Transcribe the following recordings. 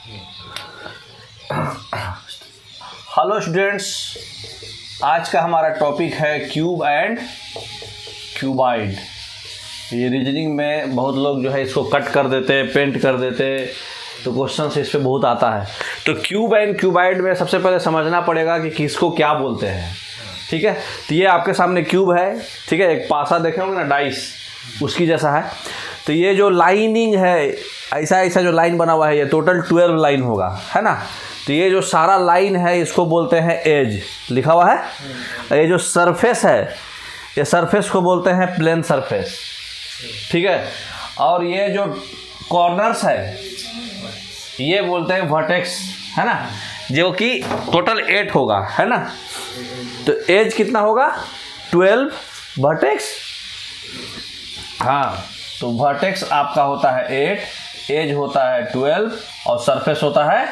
Hello students, आज का हमारा टॉपिक है क्यूब एंड क्यूबाइड। ये रीजनिंग में बहुत लोग जो है इसको कट कर देते हैं, पेंट कर देते हैं, तो क्वेश्चन इस पे बहुत आता है। तो क्यूब एंड क्यूबाइड में सबसे पहले समझना पड़ेगा कि किसको क्या बोलते हैं। ठीक है, तो ये आपके सामने क्यूब है, ठीक है, एक पासा देखे होंगे ना, डाइस, उसकी जैसा है। तो ये जो लाइनिंग है, ऐसा ऐसा जो लाइन बना हुआ है, ये टोटल 12 लाइन होगा, है ना। तो ये जो सारा लाइन है इसको बोलते हैं एज, लिखा हुआ है। ये जो सरफेस है, ये सरफेस को बोलते हैं प्लेन सरफेस, ठीक है। और ये जो कॉर्नर्स है ये बोलते हैं वर्टेक्स, है ना, जो कि टोटल 8 होगा, है ना। तो एज कितना होगा? 12 वर्टेक्स। हाँ, तो वर्टेक्स आपका होता है 8, एज होता है 12 और सरफेस होता है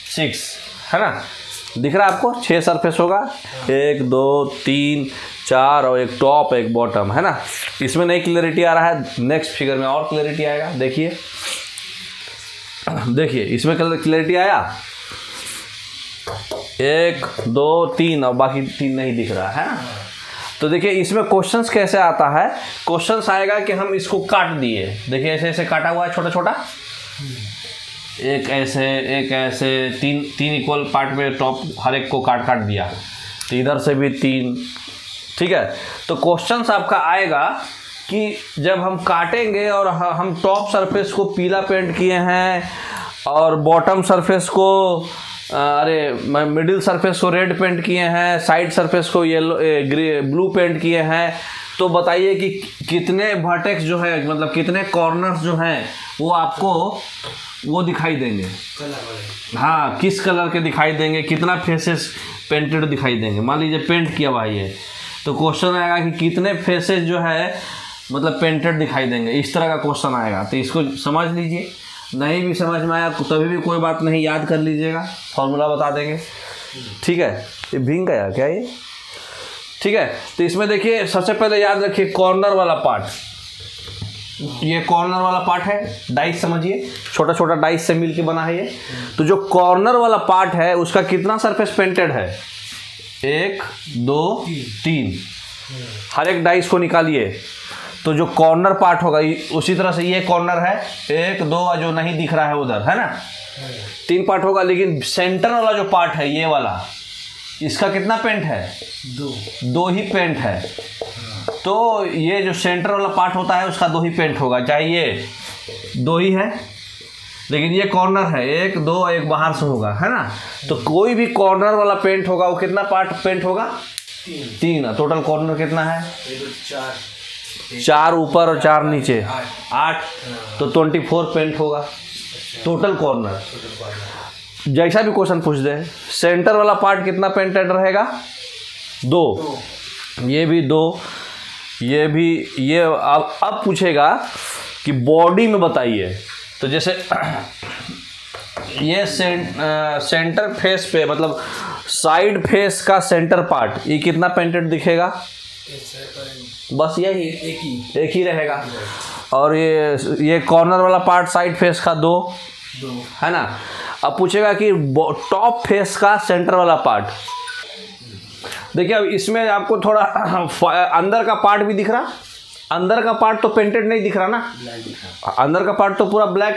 6, है ना। दिख रहा है आपको? 6 सरफेस होगा, 1 2 3 4 और एक टॉप एक बॉटम, है ना। इसमें नहीं क्लियरिटी आ रहा है, नेक्स्ट फिगर में और क्लियरिटी आएगा। देखिए देखिए, इसमें क्लियरिटी आया, 1 2 3 और बाकी 3 नहीं दिख रहा है ना। तो देखिए इसमें क्वेश्चंस कैसे आता है। क्वेश्चंस आएगा कि हम इसको काट दिए, देखिए ऐसे ऐसे काटा हुआ है, छोटा छोटा, एक ऐसे तीन इक्वल पार्ट में टॉप हर एक को काट दिया। तो इधर से भी 3, ठीक है। तो क्वेश्चंस आपका आएगा कि जब हम काटेंगे और हम टॉप सरफेस को पीला पेंट किए हैं और बॉटम सरफेस को मिडिल सरफेस को रेड पेंट किए हैं, साइड सरफेस को येलो ब्लू पेंट किए हैं, तो बताइए कि कितने वर्टेक्स जो है, मतलब कितने कॉर्नर्स जो हैं वो आपको वो दिखाई देंगे। हाँ, किस कलर के दिखाई देंगे, कितना फेसेस पेंटेड दिखाई देंगे। मान लीजिए पेंट किया हुआ है ये, तो क्वेश्चन आएगा कि कितने फेसेस जो है मतलब पेंटेड दिखाई देंगे, इस तरह का क्वेश्चन आएगा। तो इसको समझ लीजिए, नहीं भी समझ में आया तभी भी कोई बात नहीं, याद कर लीजिएगा, फॉर्मूला बता देंगे, ठीक है। ये भींग गया क्या ये? ठीक है, तो इसमें देखिए सबसे पहले याद रखिए कॉर्नर वाला पार्ट, ये कॉर्नर वाला पार्ट है, डाइस समझिए, छोटा छोटा डाइस से मिलके बना है ये। तो जो कॉर्नर वाला पार्ट है उसका कितना सरफेस पेंटेड है? 1 2 3, हर एक डाइस को निकालिए। तो जो कॉर्नर पार्ट होगा उसी तरह से ये कॉर्नर है, 1 2 जो नहीं दिख रहा है उधर, है ना, 3 पार्ट होगा। लेकिन सेंटर वाला जो पार्ट है ये वाला, इसका कितना पेंट है? 2 ही पेंट है। तो ये जो सेंटर वाला पार्ट होता है उसका 2 ही पेंट होगा, चाहे ये 2 ही है, लेकिन ये कॉर्नर है 1 2 एक बाहर से होगा, है ना। तो कोई भी कॉर्नर वाला पेंट होगा वो कितना पार्ट पेंट होगा? 3। टोटल कॉर्नर कितना है? 4 ऊपर और 4 नीचे, 8। तो 24 पेंट होगा टोटल कॉर्नर। जैसा भी क्वेश्चन पूछ दे, सेंटर वाला पार्ट कितना पेंटेड रहेगा? 2। ये भी 2, ये भी, ये अब पूछेगा कि बॉडी में बताइए। तो जैसे ये सेंटर फेस पे, मतलब साइड फेस का सेंटर पार्ट, ये कितना पेंटेड दिखेगा? बस यही एक ही रहेगा। और ये कॉर्नर वाला पार्ट साइड फेस का 2, है ना। अब पूछेगा कि टॉप फेस का सेंटर वाला पार्ट। देखिए अब इसमें आपको थोड़ा अंदर का पार्ट भी दिख रहा, अंदर का पार्ट तो पेंटेड नहीं दिख रहा ना, अंदर का पार्ट तो पूरा ब्लैक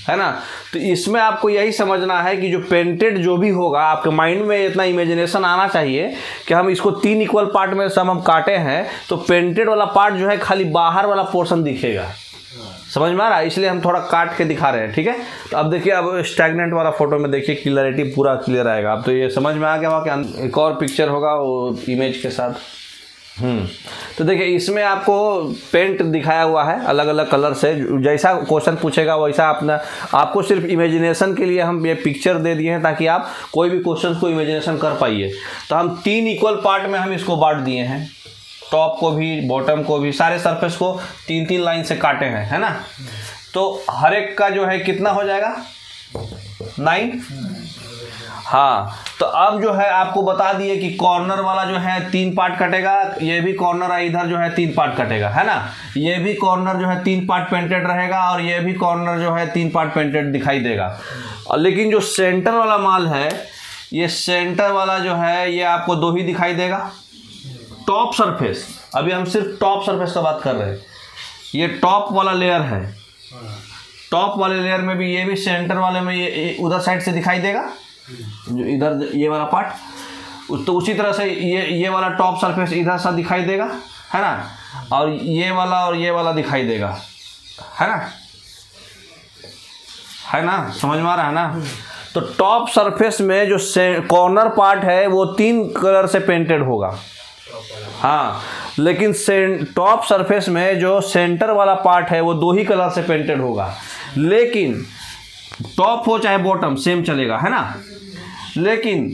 है ना। तो इसमें आपको यही समझना है कि जो पेंटेड जो भी होगा, आपके माइंड में इतना इमेजिनेशन आना चाहिए कि हम इसको 3 इक्वल पार्ट में सब हम काटे हैं, तो पेंटेड वाला पार्ट जो है खाली बाहर वाला पोर्शन दिखेगा, समझ में आ रहा है। इसलिए हम थोड़ा काट के दिखा रहे हैं, ठीक है। तो अब देखिए, अब स्टैग्नेंट वाला फोटो में देखिए क्लियरिटी पूरा क्लियर आएगा। अब तो ये समझ में आ गया होगा कि एक और पिक्चर होगा वो इमेज के साथ। तो देखिए इसमें आपको पेंट दिखाया हुआ है अलग अलग कलर से, जैसा क्वेश्चन पूछेगा वैसा आपको सिर्फ इमेजिनेशन के लिए हम ये पिक्चर दे दिए हैं ताकि आप कोई भी क्वेश्चन को इमेजिनेशन कर पाइए। तो हम 3 इक्वल पार्ट में हम इसको बांट दिए हैं, टॉप को भी बॉटम को भी, सारे सरफेस को 3-3 लाइन से काटे हैं, है ना। तो हर एक का जो है कितना हो जाएगा? 9। हाँ, तो अब जो है आपको बता दिए कि कॉर्नर वाला जो है 3 पार्ट कटेगा, ये भी कॉर्नर इधर जो है 3 पार्ट कटेगा, है ना। ये भी कॉर्नर जो है 3 पार्ट पेंटेड रहेगा और ये भी कॉर्नर जो है 3 पार्ट पेंटेड दिखाई देगा। और लेकिन जो सेंटर वाला माल है, ये सेंटर वाला जो है ये आपको 2 ही दिखाई देगा। टॉप सरफेस, अभी हम सिर्फ टॉप सरफेस का बात कर रहे हैं। ये टॉप वाला लेयर है, टॉप वाले लेयर में भी ये भी सेंटर वाले में ये उधर साइड से दिखाई देगा, जो इधर ये वाला पार्ट। तो उसी तरह से ये वाला टॉप सरफेस इधर सा दिखाई देगा, है ना। और ये वाला दिखाई देगा, है ना, समझ में आ रहा है ना। तो टॉप सरफेस में जो कॉर्नर पार्ट है वो 3 कलर से पेंटेड होगा, हाँ। लेकिन टॉप सरफेस में जो सेंटर वाला पार्ट है वो 2 ही कलर से पेंटेड होगा। लेकिन टॉप हो चाहे बॉटम सेम चलेगा, है ना। लेकिन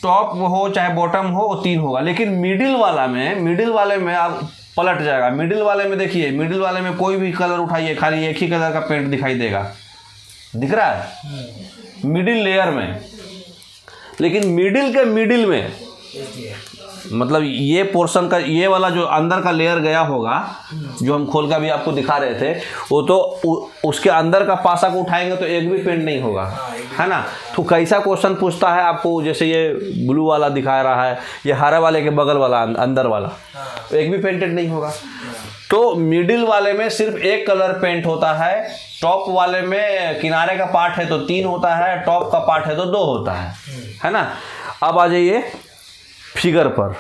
टॉप हो चाहे बॉटम हो वो 3 होगा। लेकिन मिडिल वाले में आप पलट जाएगा। मिडिल वाले में देखिए, मिडिल वाले में कोई भी कलर उठाइए, खाली एक ही कलर का पेंट दिखाई देगा, दिख रहा है मिडिल लेयर में। लेकिन मिडिल में मतलब ये पोर्शन का, ये वाला जो अंदर का लेयर गया होगा, जो हम खोल कर भी आपको दिखा रहे थे, वो तो उसके अंदर का पासा को उठाएंगे तो एक भी पेंट नहीं होगा, है ना। तो कैसा क्वेश्चन पूछता है आपको, जैसे ये ब्लू वाला दिखा रहा है, ये हरे वाले के बगल वाला अंदर वाला, एक भी पेंटेड नहीं होगा। तो मिडिल वाले में सिर्फ एक कलर पेंट होता है, टॉप वाले में किनारे का पार्ट है तो 3 होता है, टॉप का पार्ट है तो 2 होता है ना। अब आ जाइए फिगर पर।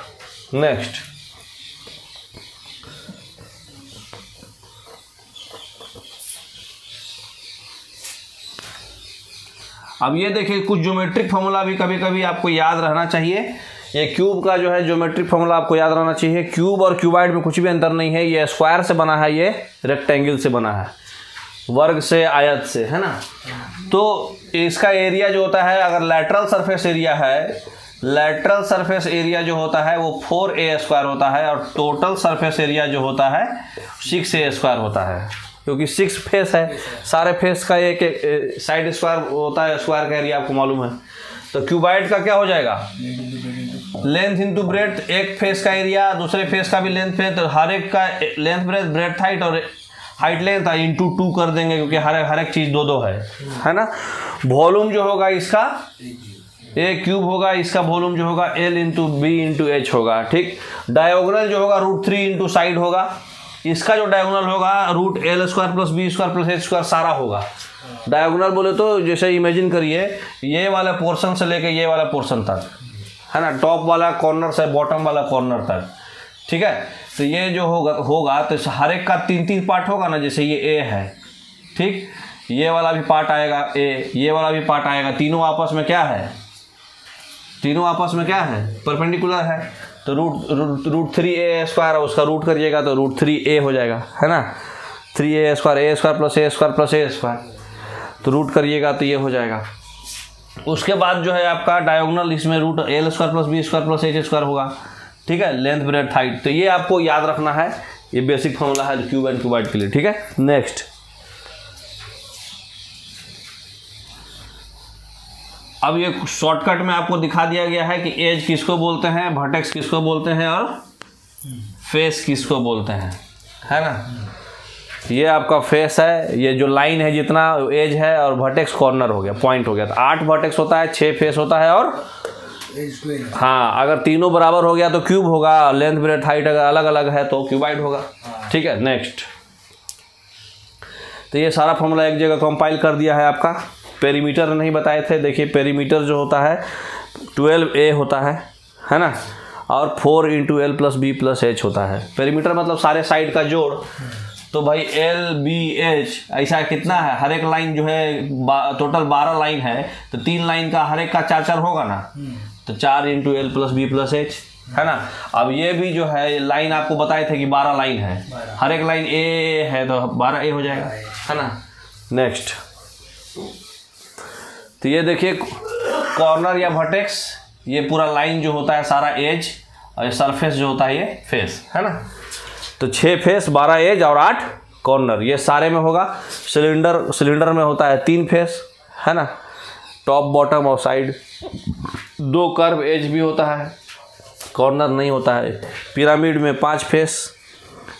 नेक्स्ट, अब ये देखिए कुछ ज्योमेट्रिक फॉर्मूला भी कभी कभी आपको याद रहना चाहिए। ये क्यूब का जो है ज्योमेट्रिक फॉर्मूला आपको याद रहना चाहिए। क्यूब और क्यूबाइड में कुछ भी अंतर नहीं है। ये स्क्वायर से बना है, ये रेक्टेंगल से बना है, वर्ग से, आयत से, है ना। तो इसका एरिया जो होता है, अगर लैटरल सरफेस एरिया है, लैटरल सरफेस एरिया जो होता है वो 4a² होता है, और टोटल सरफेस एरिया जो होता है 6a² होता है, क्योंकि 6 फेस है, सारे फेस का एक साइड स्क्वायर होता है, स्क्वायर का एरिया आपको मालूम है। तो क्यूबाइड का क्या हो जाएगा, लेंथ इंटू ब्रेथ, एक फेस का एरिया, दूसरे फेस का भी लेंथ ब्रेथ, तो हर एक का लेंथ ब्रेथ, ब्रेथ हाइट और हाइट लेंथ इंटू 2 कर देंगे, क्योंकि हर एक चीज़ 2 है ना। वॉल्यूम जो होगा इसका ए क्यूब होगा, इसका वॉल्यूम जो होगा L into B into H होगा, ठीक। डायगोनल जो होगा √3 इंटू साइड होगा, इसका जो डायगोनल होगा √L² + B² + H² सारा होगा। डायगोनल बोले तो जैसे इमेजिन करिए, ये वाला पोर्शन से लेके ये वाला पोर्शन तक, है ना, टॉप वाला कॉर्नर से बॉटम वाला कॉर्नर तक, ठीक है। तो ये जो होगा तो हर एक का 3-3 पार्ट होगा ना, जैसे ये ए है, ठीक, ये वाला भी पार्ट आएगा ए, ये वाला भी पार्ट आएगा, तीनों आपस में क्या है, तीनों आपस में क्या है, परपेंडिकुलर है। तो √3a² उसका रूट करिएगा तो √3a हो जाएगा, है ना। 3a² a² + a², तो रूट करिएगा तो ये हो जाएगा। उसके बाद जो है आपका डायगोनल, इसमें √L² + B² + H² होगा, ठीक है, लेंथ ब्रेथ हाइट। तो ये आपको याद रखना है, ये बेसिक फॉर्मूला है क्यूब एंड क्यूबाइड के लिए, ठीक है। नेक्स्ट, अब ये शॉर्टकट में आपको दिखा दिया गया है कि एज किसको बोलते हैं, वर्टेक्स किसको बोलते हैं और फेस किसको बोलते हैं, है ना। ये आपका फेस है, ये जो लाइन है जितना एज है, और वर्टेक्स कॉर्नर हो गया, पॉइंट हो गया। तो 8 वर्टेक्स होता है, 6 फेस होता है, और हाँ, अगर तीनों बराबर हो गया तो क्यूब होगा, लेंथ ब्रेथ हाइट अगर अलग अलग है तो क्यूबाइड होगा, ठीक है। नेक्स्ट, तो ये सारा फॉर्मूला एक जगह कंपाइल कर दिया है आपका। पेरीमीटर नहीं बताए थे, देखिए पेरीमीटर जो होता है 12a होता है ना, और 4 × L + B + H होता है। पेरीमीटर मतलब सारे साइड का जोड़। तो भाई L B H ऐसा कितना है, हर एक लाइन जो है टोटल 12 लाइन है, तो 3 लाइन का हर एक का 4 होगा ना, तो 4 × L + B + H, है ना। अब ये भी जो है लाइन आपको बताए थे कि 12 लाइन है, हर एक लाइन A है तो 12a हो जाएगा, है ना। नेक्स्ट, तो ये देखिए कॉर्नर या वर्टेक्स, ये पूरा लाइन जो होता है सारा एज, और ये सरफेस जो होता है ये फेस, है ना। तो 6 फेस, 12 एज और 8 कॉर्नर, ये सारे में होगा। सिलेंडर में होता है 3 फेस, है ना। टॉप बॉटम और साइड, 2 कर्व एज भी होता है, कॉर्नर नहीं होता है। पिरामिड में 5 फेस।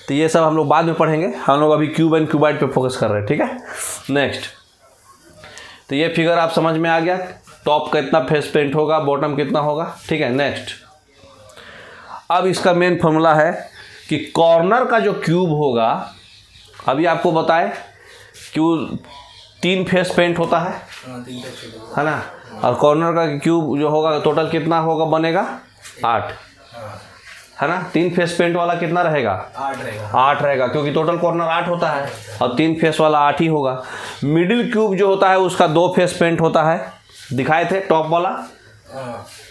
तो ये सब हम लोग बाद में पढ़ेंगे, हम लोग अभी क्यूब एंड क्यूबाइड पे फोकस कर रहे हैं, ठीक है। नेक्स्ट, तो ये फिगर आप समझ में आ गया, टॉप कितना फेस पेंट होगा, बॉटम कितना होगा, ठीक है। नेक्स्ट, अब इसका मेन फॉर्मूला है कि कॉर्नर का जो क्यूब होगा, अभी आपको बताए क्यूब 3 फेस पेंट होता है ना, और कॉर्नर का क्यूब जो होगा टोटल कितना होगा बनेगा 8, है ना। 3 फेस पेंट वाला कितना रहेगा 8 रहेगा, क्योंकि टोटल कॉर्नर 8 होता है और 3 फेस वाला 8 ही होगा। मिडिल क्यूब जो होता है उसका 2 फेस पेंट होता है, दिखाए थे टॉप वाला,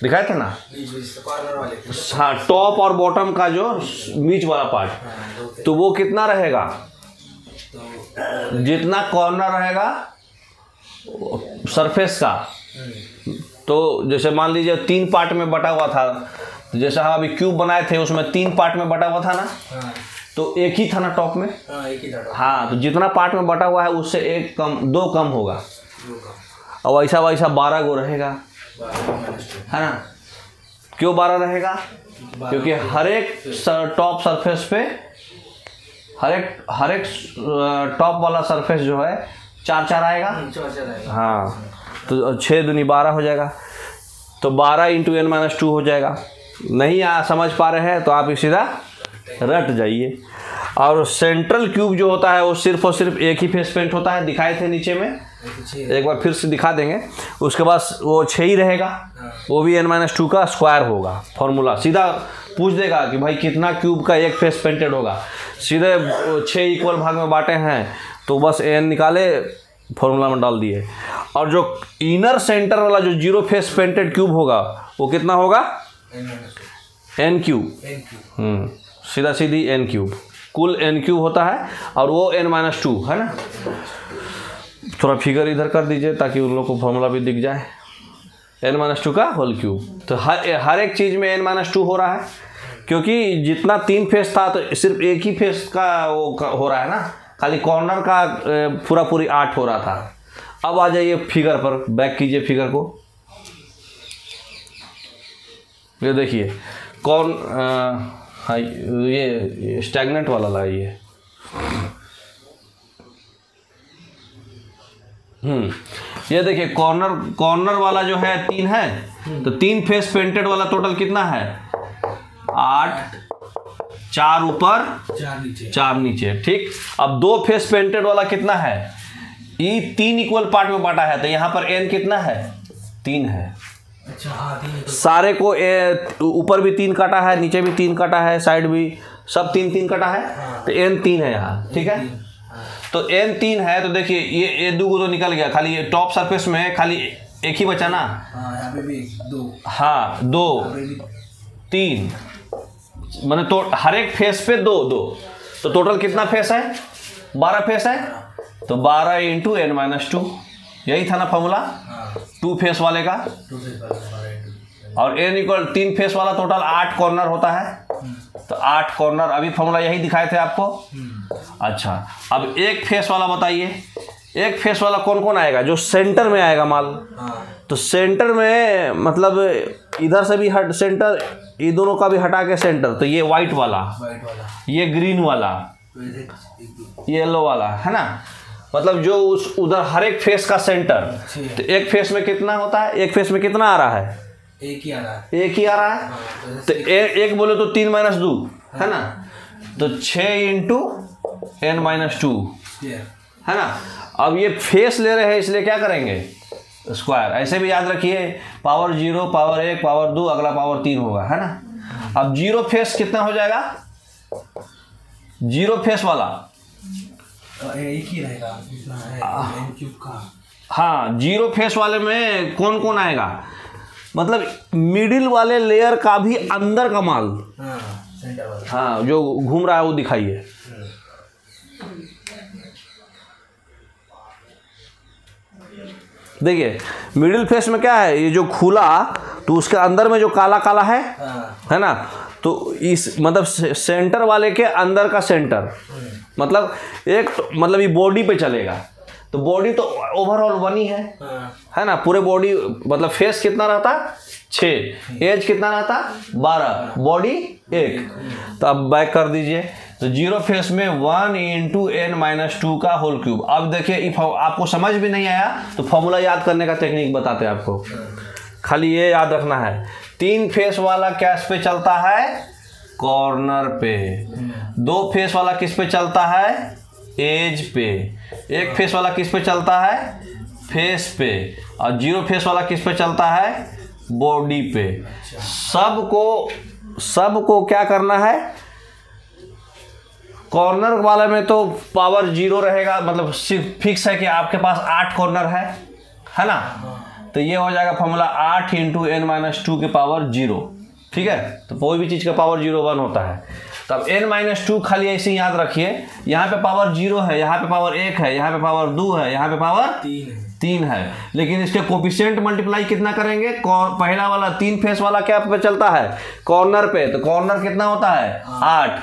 दिखाए थे ना। हाँ, टॉप और बॉटम का जो बीच वाला पार्ट, तो वो कितना रहेगा, जितना कॉर्नर रहेगा सरफेस का। तो जैसे मान लीजिए 3 पार्ट में बटा हुआ था, तो जैसे हम अभी क्यूब बनाए थे उसमें 3 पार्ट में बटा हुआ था ना, तो एक ही था ना टॉप में। एक ही था। हाँ, तो जितना पार्ट में बटा हुआ है उससे 2 कम होगा, और वैसा 12 गो रहेगा, है ना। क्यों 12 रहेगा, क्योंकि हर एक टॉप सरफेस पे हर एक टॉप वाला सरफेस जो है 4 आएगा। हाँ, तो 6 दूनी 12 हो जाएगा, तो 12 इंटू n-2 हो जाएगा। नहीं समझ पा रहे हैं तो आप सीधा रट जाइए। और सेंट्रल क्यूब जो होता है वो सिर्फ और सिर्फ एक ही फेस पेंट होता है, दिखाए थे नीचे में, एक बार फिर से दिखा देंगे। उसके बाद वो 6 ही रहेगा, वो भी n-2 का स्क्वायर होगा। फॉर्मूला सीधा पूछ देगा कि भाई कितना क्यूब का एक फेस पेंटेड होगा, सीधे 6 इक्वल भाग में बांटे हैं तो बस n निकाले, फॉर्मूला में डाल दिए। और जो इनर सेंटर वाला जो 0 फेस पेंटेड क्यूब होगा वो कितना होगा n क्यूब। सीधा सीधी n क्यूब, कुल n क्यूब होता है, और वो n-2 है ना। थोड़ा फिगर इधर कर दीजिए ताकि उन लोग को फॉर्मूला भी दिख जाए, n-2 का होल क्यूब। तो हर एक चीज़ में n-2 हो रहा है, क्योंकि जितना 3 फेस था तो सिर्फ एक ही फेस का वो हो रहा है ना, खाली कॉर्नर का पूरी 8 हो रहा था। अब आ जाइए फिगर पर, बैक कीजिए फिगर को। ये देखिए हाँ, ये स्टैग्नेंट वाला लगाइए। ये देखिए कॉर्नर वाला जो है 3 है, तो 3 फेस पेंटेड वाला टोटल कितना है 8, 4 ऊपर 4 नीचे, ठीक। अब 2 फेस पेंटेड वाला कितना है, ये 3 इक्वल पार्ट में बांटा है, तो यहाँ पर n कितना है 3 है। अच्छा, हाँ, सारे को ऊपर भी 3 काटा है, नीचे भी 3 काटा है, साइड भी सब 3 कटा है, तो n 3 है यहाँ, ठीक है। तो n 3 है, तो देखिए ये 2 तो निकल गया, खाली ये टॉप सरफेस में खाली एक ही बचा ना। यहाँ पे भी 2। हाँ, 2 3, मैंने तो हर एक फेस पे 2 तो टोटल कितना फेस है 12 फेस है, तो 12 इंटू n-2, यही था ना फॉर्मूला 2 फेस वाले का। और n इक्वल 3 फेस वाला टोटल 8 कॉर्नर होता है, तो 8 कॉर्नर, अभी फॉर्मूला यही दिखाए थे आपको। अच्छा, अब एक फेस वाला बताइए, एक फेस वाला कौन कौन आएगा, जो सेंटर में आएगा माल। तो सेंटर में मतलब इधर से भी हट सेंटर, ये दोनों का भी हटा के सेंटर, तो ये वाइट वाला, ये ग्रीन वाला, ये येलो वाला, है ना। मतलब जो उस उधर हर एक फेस का सेंटर। तो एक फेस में कितना होता है, एक फेस में कितना आ रहा है, एक ही आ रहा है, एक ही आ रहा है। तो एक बोले तो 3-2 है ना, तो 6 इंटू n-2 है ना। अब ये फेस ले रहे हैं इसलिए क्या करेंगे स्क्वायर, ऐसे भी याद रखिए, पावर 0, पावर 1, पावर 2, अगला पावर 3 होगा, है ना। अब 0 फेस कितना हो जाएगा, 0 फेस वाला एक ही रहेगा का। हाँ, 0 फेस वाले में कौन कौन आएगा, मतलब मिडिल वाले लेयर का भी अंदर का माल, हाँ जो घूम रहा है वो दिखाइए। देखिए मिडिल फेस में क्या है, ये जो खुला, तो उसके अंदर में जो काला काला है ना, तो इस मतलब सेंटर वाले के अंदर का सेंटर, मतलब एक मतलब ये बॉडी पे चलेगा, तो बॉडी तो ओवरऑल 1 ही है ना, पूरे बॉडी मतलब फेस कितना रहता 6, एज कितना रहता 12, बॉडी 1। तो अब बैक कर दीजिए, तो जीरो फेस में 1 × n-2 का होल क्यूब। अब देखिए आपको समझ भी नहीं आया तो फॉर्मूला याद करने का टेक्निक बताते हैं आपको, खाली ये याद रखना है। 3 फेस वाला कैस पे चलता है, कॉर्नर पे। 2 फेस वाला किस पे चलता है, एज पे। 1 फेस वाला किस पे चलता है, फेस पे। और 0 फेस वाला किस पे चलता है, बॉडी पे। सबको क्या करना है, कॉर्नर वाले में तो पावर 0 रहेगा, मतलब सिर्फ फिक्स है कि आपके पास 8 कॉर्नर है ना। तो ये हो जाएगा फॉर्मूला 8 × n-2 के पावर 0, ठीक है। तो कोई भी चीज़ का पावर 0 1 होता है। तो अब n-2 खाली ऐसे ही याद रखिए, यहाँ पे पावर 0 है, यहाँ पे पावर 1 है, यहाँ पे पावर 2 है, यहाँ पे पावर 3 है। लेकिन इसके कोफिशिएंट मल्टीप्लाई कितना करेंगे, पहला वाला 3 फेस वाला क्या पे चलता है, कॉर्नर पे। तो कॉर्नर कितना होता है 8।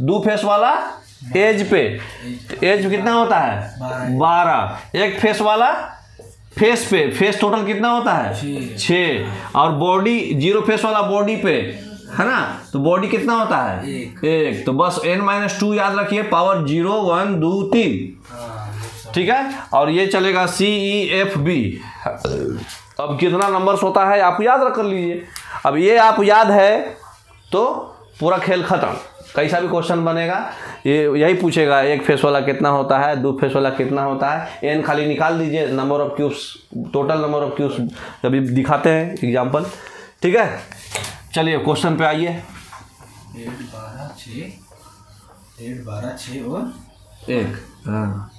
2 फेस वाला एज पे, तो एज कितना होता है 12। 1 फेस वाला फेस पे, फेस टोटल कितना होता है 6। और बॉडी 0 फेस वाला बॉडी पे है ना, तो बॉडी कितना होता है 1। तो बस n-2 याद रखिए, पावर 0 1 2 3, ठीक है। और ये चलेगा CEFB। अब कितना नंबर्स होता है आप याद रख कर लीजिए। अब ये आप याद है तो पूरा खेल खत्म, कैसा भी क्वेश्चन बनेगा ये यही पूछेगा, 1 फेस वाला कितना होता है, 2 फेस वाला कितना होता है। n खाली निकाल दीजिए, number of cubes, total number of cubes अभी दिखाते हैं एग्जाम्पल, ठीक है। चलिए क्वेश्चन पे आइए। 8 12 6 और 1। हाँ,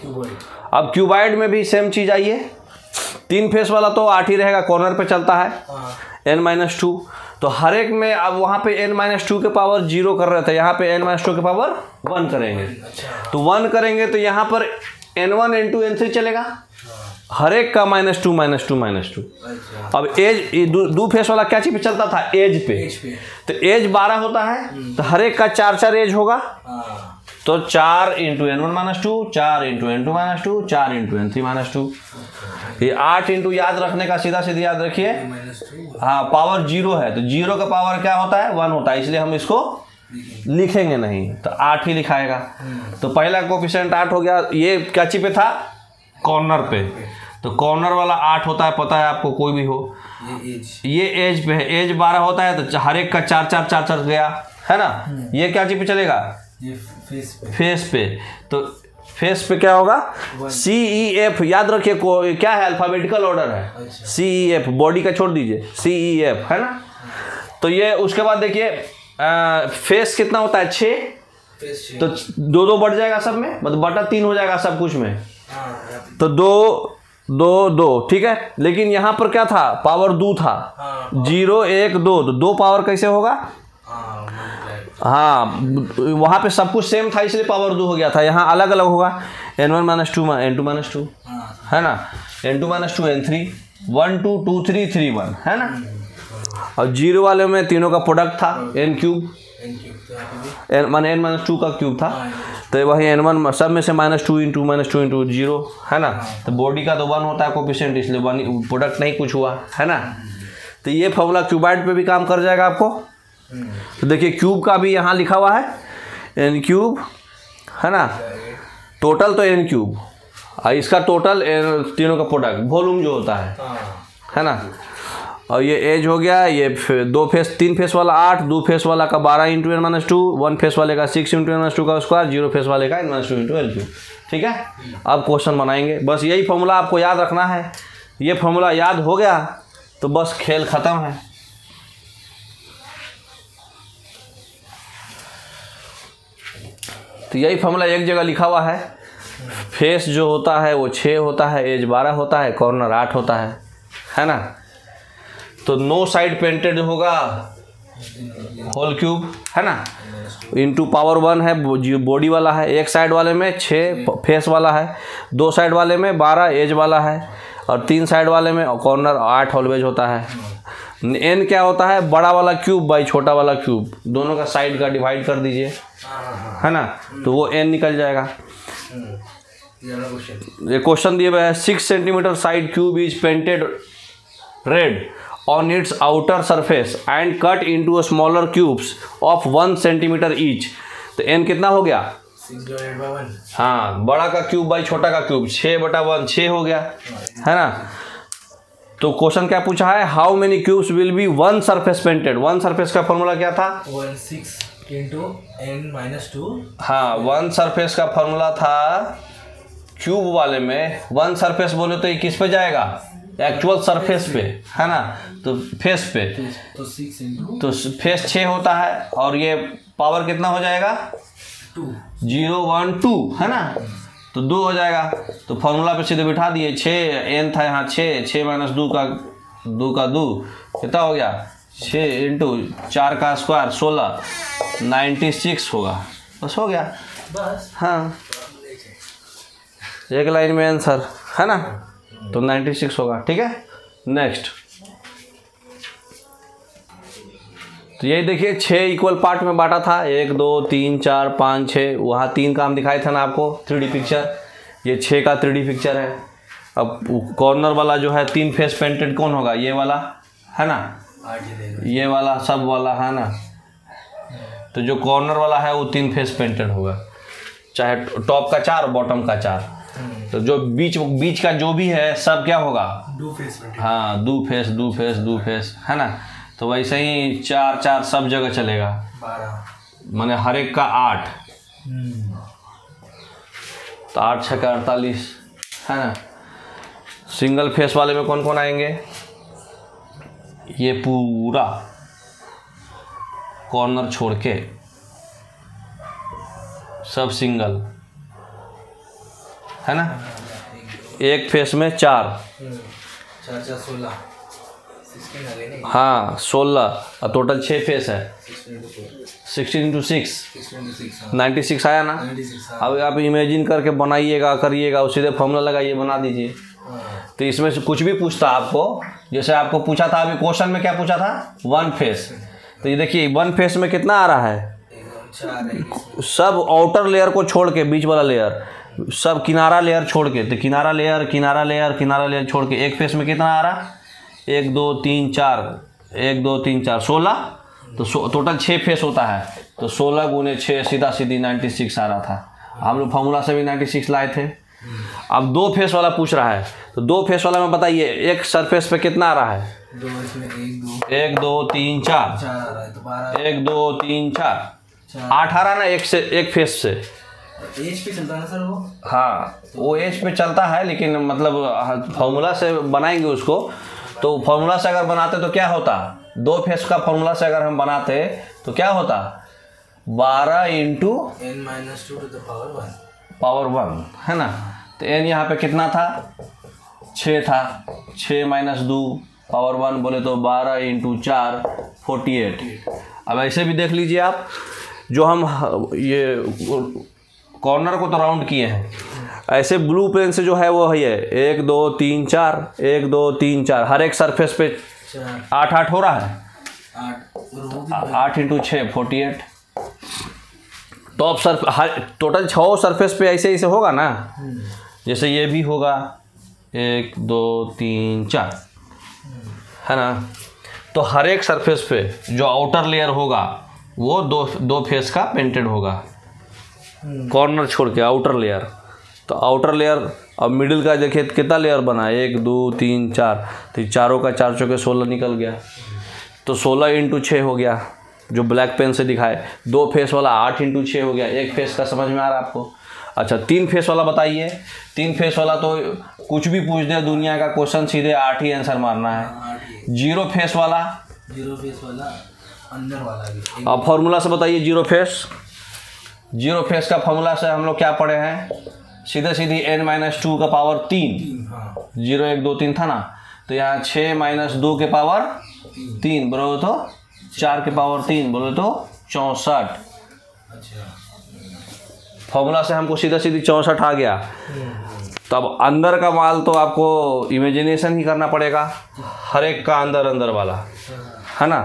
क्यूबॉइड। अब क्यूबॉइड में भी सेम चीज आइए। 3 फेस वाला तो 8 ही रहेगा, कॉर्नर पे चलता है n-2। तो हर एक में अब वहाँ पे n-2 के पावर 0 कर रहे थे, यहाँ पे n-2 के पावर 1 करेंगे। तो 1 करेंगे तो यहाँ पर n1 n2 n3 चलेगा, हर एक का -2 -2 -2। अब एज 2 फेस वाला क्या चीज पे चलता था, एज पे। तो एज 12 होता है, तो हर एक का 4 एज होगा। तो 4 × n1-2, 4 × n2-2, 4 × n3-2। ये 8 × याद रखने का सीधा याद रखिए। हाँ, पावर 0 है, तो 0 का पावर क्या होता है 1 होता है, इसलिए हम इसको लिखेंगे नहीं, तो 8 ही लिखाएगा। तो पहला कोफिशिएंट 8 हो गया। ये क्या चीज पे था, कॉर्नर पे। तो कॉर्नर वाला 8 होता है, पता है आपको, कोई भी हो। ये एज पे है, एज 12 होता है, तो हर एक का 4 गया, है ना। ये क्या चीज पे चलेगा, ये फेस पे। तो फेस पे क्या होगा, CEF याद रखिए, क्या है, अल्फाबेटिकल ऑर्डर है। CEF, बॉडी का छोड़ दीजिए, CEF है ना। तो ये उसके बाद देखिए फेस कितना होता है 6, तो 2 बढ़ जाएगा सब में, मतलब बटा 3 हो जाएगा सब कुछ में। तो 2 2 2, ठीक है। लेकिन यहाँ पर क्या था, पावर 2 था, 0 1 2, तो 2 पावर कैसे होगा, हाँ वहाँ पे सब कुछ सेम था इसलिए पावर 2 हो गया था, यहाँ अलग अलग होगा। n1-2 n2-2 है ना, n2-2 n3, 1 2 2 3 3 1 है ना। और 0 वाले में तीनों का प्रोडक्ट था n3, n-2 का क्यूब था। तो वही n1 सब में से -2 × 0 है ना। तो बॉडी का तो 1 होता है कोफिशिएंट, इसलिए 1 प्रोडक्ट नहीं कुछ हुआ है ना। तो ये फॉर्मूला क्यूबॉइड पे भी काम कर जाएगा आपको। तो देखिए क्यूब का भी यहाँ लिखा हुआ है n³ है ना, टोटल तो n³, इसका टोटल तीनों का प्रोडक्ट वॉल्यूम जो होता है ना। और ये एज हो गया, ये 3 फेस वाला 8, 2 फेस वाला का 12 × n-2, 1 फेस वाले का 6 × n-2 का स्क्वायर, 0 फेस वाले का n-2 × l³, ठीक है। अब क्वेश्चन बनाएंगे, बस यही फॉर्मूला आपको याद रखना है। ये फॉर्मूला याद हो गया तो बस खेल खत्म है। तो यही फॉर्मूला एक जगह लिखा हुआ है, फेस जो होता है वो 6 होता है, एज 12 होता है, कॉर्नर 8 होता है ना। तो नो साइड पेंटेड होगा होल क्यूब है ना, इंटू पावर 1 है, बॉडी वाला है। एक साइड वाले में 6 फेस वाला है, 2 साइड वाले में 12 एज वाला है, और 3 साइड वाले में कॉर्नर 8 ऑलवेज होता है। n क्या होता है, बड़ा वाला क्यूब बाई छोटा वाला क्यूब, दोनों का साइड का डिवाइड कर दीजिए है ना, तो वो n निकल जाएगा। ये वाला क्वेश्चन। ये क्वेश्चन दिए हुए हैं 6 centimetre side cube is painted red on it's outer surface and cut into smaller cubes of 1 centimetre each. तो एन कितना हो गया? 6/1। हाँ, बड़ा का क्यूब बाई छोटा का क्यूब 6/1 6 हो गया, है ना। तो क्वेश्चन क्या पूछा है? How many cubes will be 1 surface painted. 1 surface का फॉर्मूला क्या था? 16 × n-2। हाँ, 1 सरफेस का फॉर्मूला था क्यूब वाले में 1 सरफेस बोले तो ये किस पे जाएगा? एक्चुअल सरफेस पे, है ना। तो फेस पे तो 6 × तो फेस 6 होता है और ये पावर कितना हो जाएगा? 2। 0 1 2, है ना। तो 2 हो जाएगा। तो फॉर्मूला पे सीधे बिठा दिए। 6 एन था यहाँ 6 माइनस 2 का 2 कितना हो गया? 6 × 4 का स्क्वायर 16 96 होगा। बस हो गया। बस। हाँ, एक लाइन में आंसर, है ना। तो 96 होगा। ठीक है, नेक्स्ट। तो यही देखिए 6 इक्वल पार्ट में बांटा था। 1 2 3 4 5 6। वहाँ 3 काम दिखाए थे ना आपको 3D पिक्चर। ये 6 का 3D पिक्चर है। अब कॉर्नर वाला जो है 3 फेस पेंटेड कौन होगा? ये वाला, है ना। ये वाला सब वाला, है ना। तो जो कॉर्नर वाला है वो 3 फेस पेंटेड होगा, चाहे टॉप का 4 बॉटम का 4। तो जो बीच का जो भी है सब क्या होगा? 2 फेस पेंटेड। हाँ, 2 फेस, है ना। तो वैसे ही 4 4 सब जगह चलेगा। 12 माने हर एक का 8। तो 8 6 का 48, है ना। सिंगल फेस वाले में कौन कौन आएंगे? ये पूरा कॉर्नर छोड़ के सब सिंगल, है ना। एक फेस में 4 4 4 16 16 आ गए नहीं। हाँ 16 और टोटल 6 फेस है। 16 × 6 96 आया ना। 96। अब आप इमेजिन करके बनाइएगा, करिएगा, उस सीधे फॉर्मूला लगाइए, बना दीजिए। तो इसमें से कुछ भी पूछता आपको, जैसे आपको पूछा था अभी क्वेश्चन में, क्या पूछा था? 1 फेस। तो ये देखिए 1 फेस में कितना आ रहा है? 4 सब आउटर लेयर को छोड़ के, बीच वाला लेयर, सब किनारा लेयर छोड़ के। तो किनारा लेयर छोड़ के एक फेस में कितना आ रहा? 1 2 3 4 1 2 3 4 16। तो टोटल 6 फेस होता है। तो 16 × 6 सीधा सीधी 96 आ रहा था। हम लोग फॉर्मूला से भी 96 लाए थे। अब 2 फेस वाला पूछ रहा है। तो 2 फेस वाला में बताइए एक सरफेस पे कितना आ रहा है? 2 इसमें 1 2 3 4 4 आ रहा है। तो 12 1 2 3 4 8 आ रहा ना एक फेस से। एज पे चलता है ना सर वो? हाँ, वो एज पे चलता है, लेकिन मतलब फॉर्मूला से बनाएंगे उसको। तो फॉर्मूला से अगर बनाते तो क्या होता? 2 फेस का फॉर्मूला से अगर हम बनाते तो क्या होता? 12 × n-2 पावर 1, है ना। तो n यहाँ पे कितना था? 6 था। 6 - 2 पावर 1 बोले तो 12 × 4 48। अब ऐसे भी देख लीजिए आप, जो हम ये कॉर्नर को तो राउंड किए हैं, ऐसे ब्लू पेन से जो है वो है 1 2 3 4 1 2 3 4 हर एक सरफेस पे 8 8 हो रहा है। 8 × 6 48। टॉप टोटल 6 सरफेस पे ऐसे ऐसे होगा ना। जैसे ये भी होगा 1 2 3 4, है ना। तो हर एक सरफेस पे जो आउटर लेयर होगा वो दो फेस का पेंटेड होगा, कॉर्नर छोड़ के आउटर लेयर। तो आउटर लेयर, अब मिडिल का देखिए कितना लेयर बना है? 1 2 3 4। तो चारों का 4 चौके 16 निकल गया। तो 16 × 6 हो गया, जो ब्लैक पेन से दिखाए। 2 फेस वाला 8 × 6 हो गया। एक फेस का समझ में आ रहा है आपको? अच्छा, 3 फेस वाला बताइए। 3 फेस वाला तो कुछ भी पूछ दे दुनिया का क्वेश्चन, सीधे 8 ही आंसर मारना है। 0 फेस वाला? 0 फेस वाला अंदर वाला भी। अब फॉर्मूला से बताइए 0 फेस। 0 फेस का फॉर्मूला से हम लोग क्या पढ़े हैं? सीधे सीधी n-2 का पावर 3। 0 1 2 3 था ना। तो यहाँ 6 - 2 के पावर 3 बोलो तो 4 के पावर 3 बोलो तो 64। फॉर्मूला से हमको सीधा सीधी 64 आ गया। तब अंदर का माल तो आपको इमेजिनेशन ही करना पड़ेगा, हर एक का अंदर वाला, है ना।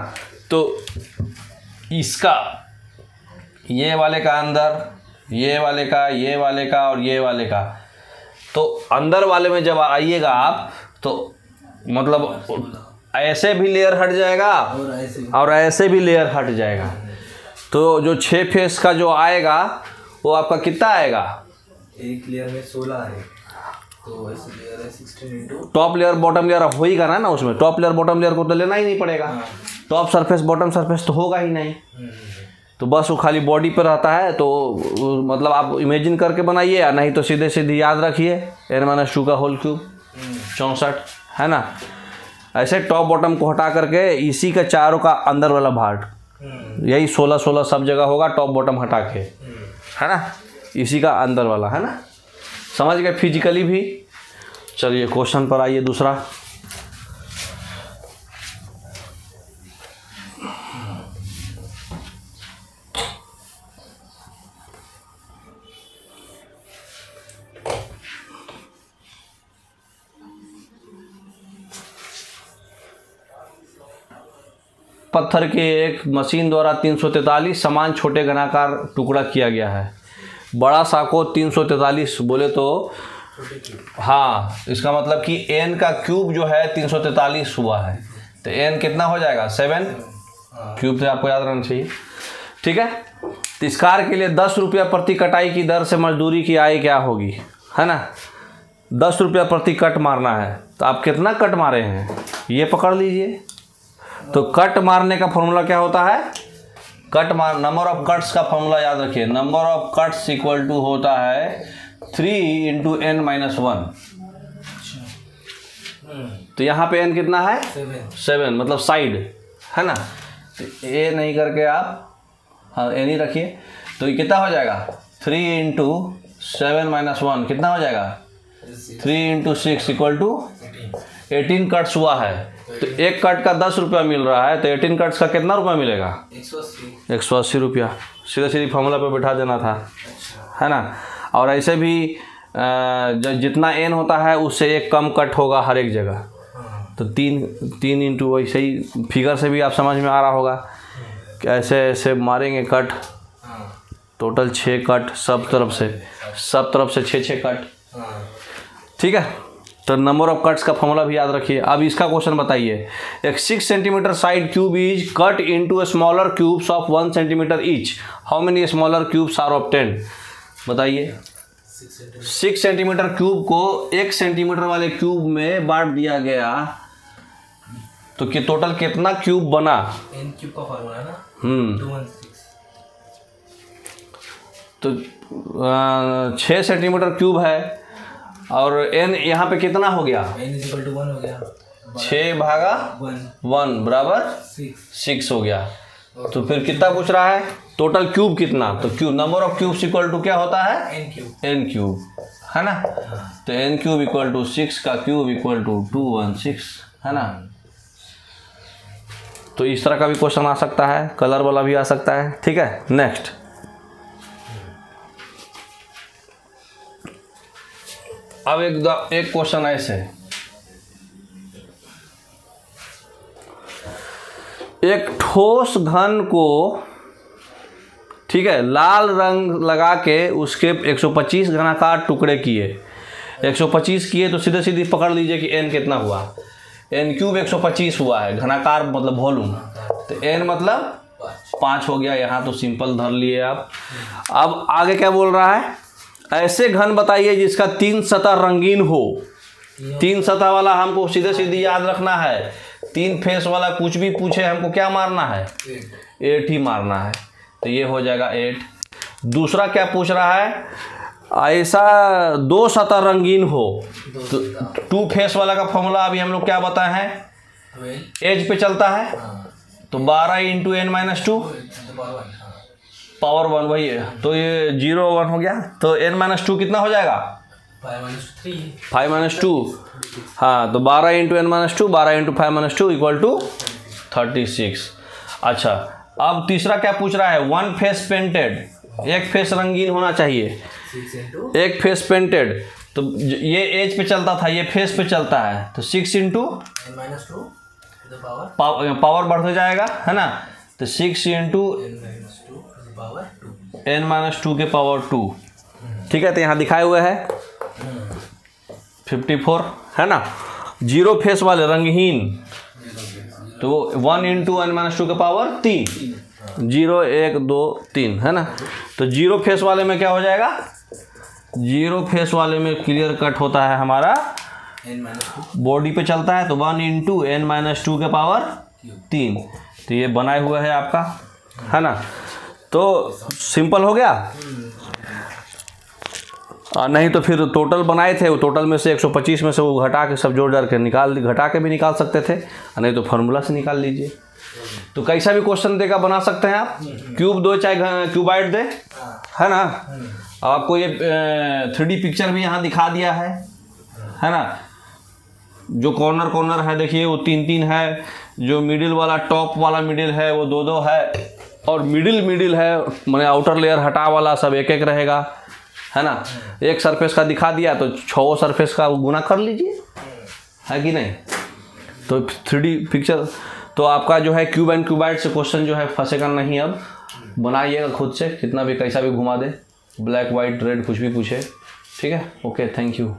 तो इसका ये वाले का अंदर ये वाले का, ये वाले का और ये वाले का। तो अंदर वाले में जब आइएगा आप तो मतलब ऐसे भी लेयर हट जाएगा और ऐसे भी लेयर हट जाएगा। तो जो 6 फेस का जो आएगा वो आपका कितना आएगा? एक लेयर में 16 है, तो ऐसे लेयर है 16 into top layer bottom layer हो ही करना ना उसमें। टॉप लेयर बॉटम लेयर को तो लेना ही नहीं पड़ेगा। टॉप सरफेस बॉटम सरफेस तो होगा ही नहीं, तो बस वो खाली बॉडी पर रहता है। तो मतलब आप इमेजिन करके बनाइए, या नहीं तो सीधे सीधे याद रखिए n-2 का होल क्यूब 64 है ना। ऐसे टॉप बॉटम को हटा करके इसी का चारों का अंदर वाला भाग, यही 16 सब जगह होगा टॉप बॉटम हटा के, है ना, इसी का अंदर वाला, है ना। समझ गए फिजिकली भी। चलिए क्वेश्चन पर आइए दूसरा। पत्थर के एक मशीन द्वारा 343 समान छोटे घनाकार टुकड़ा किया गया है। बड़ा सा को 343 बोले तो हाँ, इसका मतलब कि n का क्यूब जो है 343 हुआ है, तो n कितना हो जाएगा? 7 क्यूब से आपको याद रहना चाहिए, ठीक है। तो इस कार के लिए 10 रुपया प्रति कटाई की दर से मजदूरी की आय क्या होगी, है ना। 10 रुपया प्रति कट मारना है, तो आप कितना कट मारे हैं ये पकड़ लीजिए। तो कट मारने का फॉर्मूला क्या होता है? नंबर ऑफ कट्स का फॉर्मूला याद रखिए। Number of cuts equal to होता है 3 × n-1। तो यहाँ पे n कितना है? 7, मतलब साइड, है ना। तो ए नहीं करके आप हाँ n ही रखिए। तो ये कितना हो जाएगा? 3 × 7 - 1 कितना हो जाएगा? 3 × 6 = 18 कट्स हुआ है। तो एक कट का 10 रुपया मिल रहा है, तो 18 कट्स का कितना रुपया मिलेगा? 180 रुपया। सीधा सीधी फॉर्मूला पे बैठा देना था, है ना। और ऐसे भी जितना n होता है उससे एक कम कट होगा हर एक जगह। तो 3 इंटू वैसे ही फिगर से भी आप समझ में आ रहा होगा कि ऐसे ऐसे मारेंगे कट। टोटल 6 कट सब तरफ से 6 कट, ठीक है। तो नंबर ऑफ कट्स का फॉर्मूला भी याद रखिए। अब इसका क्वेश्चन बताइए। एक 6 centimetre side cube is cut into smaller cubes of 1 centimetre each. How many smaller cubes are obtained? बताइए। 6 सेंटीमीटर क्यूब को 1 सेंटीमीटर वाले क्यूब में बांट दिया गया, तो कि टोटल कितना क्यूब बना? n क्यूब का फॉर्मूला है ना, 216। तो 6 सेंटीमीटर क्यूब है और n यहाँ पे कितना हो गया? n = 1 हो गया। 6/1 बराबर 6 हो गया। तो फिर कितना पूछ रहा है? टोटल क्यूब कितना? तो cube number of cubes equal to क्या होता है? n क्यूब, है ना। तो n क्यूब इक्वल टू 6 का क्यूब इक्वल टू 216, है ना। तो इस तरह का भी क्वेश्चन आ सकता है, कलर वाला भी आ सकता है, ठीक है। नेक्स्ट, अब एक क्वेश्चन ऐसे, एक ठोस घन को, ठीक है, लाल रंग लगा के उसके 125 घनाकार टुकड़े किए। 125 किए तो सीधे सीधे पकड़ लीजिए कि n कितना हुआ। n क्यूब 125 हुआ है, घनाकार मतलब वॉल्यूम, तो n मतलब 5 हो गया। यहाँ तो सिंपल धर लिए आप। अब आगे क्या बोल रहा है? ऐसे घन बताइए जिसका 3 सतह रंगीन हो। 3 सतह वाला हमको सीधे सीधे याद रखना है। 3 फेस वाला कुछ भी पूछे हमको क्या मारना है? 8 ही मारना है। तो ये हो जाएगा 8। दूसरा क्या पूछ रहा है? ऐसा 2 सतह रंगीन हो। तो 2 फेस वाला का फॉर्मूला अभी हम लोग क्या बताए हैं? एज पे चलता है, तो 12 × n-2 पावर 1 वही है। तो ये 0 1 हो गया। तो n-2 कितना हो जाएगा? 5 - 2। हाँ, तो 12 × n-2 12 × 5 - 2 = 36। अच्छा, अब तीसरा क्या पूछ रहा है? 1 फेस पेंटेड, एक फेस रंगीन होना चाहिए। एक फेस पेंटेड, तो ये एज पे चलता था, ये फेस पे चलता है, तो 6 × n-2 पावर बढ़ते जाएगा, है ना। तो 6 × n-2 ⁻²। n-2 के पावर 2, ठीक है। तो यहाँ दिखाए हुए है 54 है ना। जीरो फेस वाले रंगहीन तो 1 इंटू n-2 के पावर 3, 0 1 2 3 है ना। तो जीरो फेस वाले में क्या हो जाएगा, जीरो फेस वाले में क्लियर कट होता है हमारा बॉडी पे चलता है तो 1 इंटू n-2 के पावर 3। तो ये बनाए हुआ है आपका, है ना। तो सिंपल हो गया। नहीं तो फिर टोटल बनाए थे, वो टोटल में से 125 में से वो घटा के सब जोड़ जोड़ के घटा के भी निकाल सकते थे, नहीं तो फार्मूला से निकाल लीजिए। तो कैसा भी क्वेश्चन देगा बना सकते हैं आप, क्यूब दो चाहे क्यूबाइड दे, है ना। आपको ये 3D पिक्चर भी यहाँ दिखा दिया है ना। जो कॉर्नर कॉर्नर है देखिए वो 3-3 है, जो मिडिल वाला टॉप वाला मिडिल है वो 2-2 है, और मिडिल है मैंने आउटर लेयर हटा वाला सब 1-1 रहेगा, है ना। एक सरफेस का दिखा दिया तो 6 सरफेस का गुना कर लीजिए, है कि नहीं। तो 3D पिक्चर तो आपका जो है क्यूब एंड क्यूबाइड से क्वेश्चन जो है फंसेगा नहीं। अब बनाइएगा खुद से, कितना भी कैसा भी घुमा दे, ब्लैक वाइट रेड कुछ भी पूछे, ठीक है। Okay, thank you.